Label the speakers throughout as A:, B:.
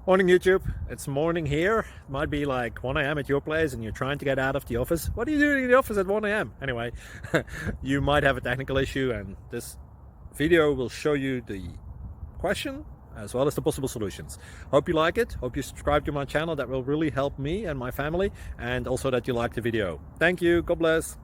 A: Morning YouTube, it's morning here. It might be like 1 a.m. at your place and you're trying to get out of the office. What are you doing in the office at 1 a.m.? Anyway, you might have a technical issue and this video will show you the question as well as the possible solutions. Hope you like it, hope you subscribe to my channel. That will really help me and my family, and also that you like the video. Thank you, God bless.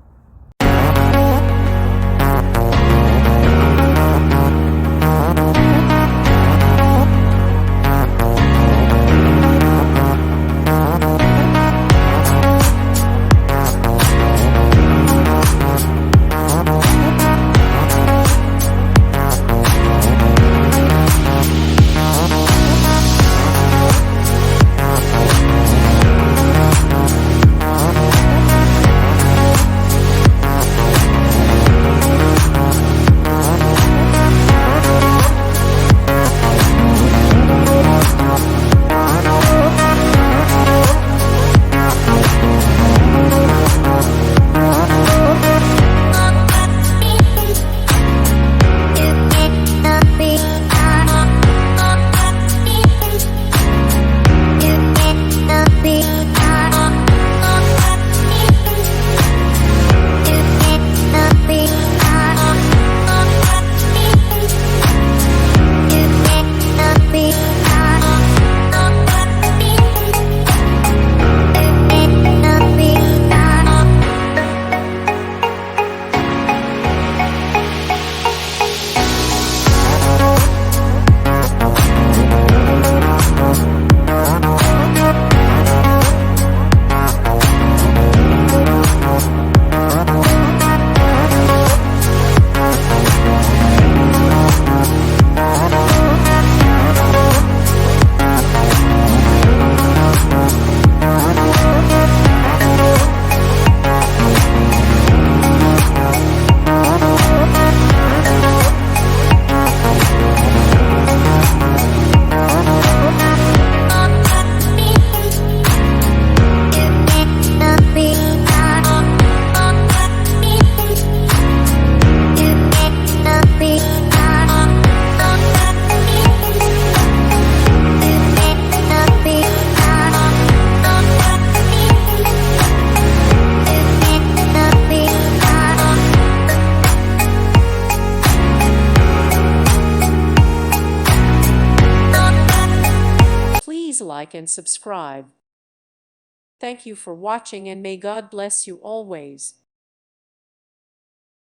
B: Please like and subscribe. Thank you for watching, and may God bless you always.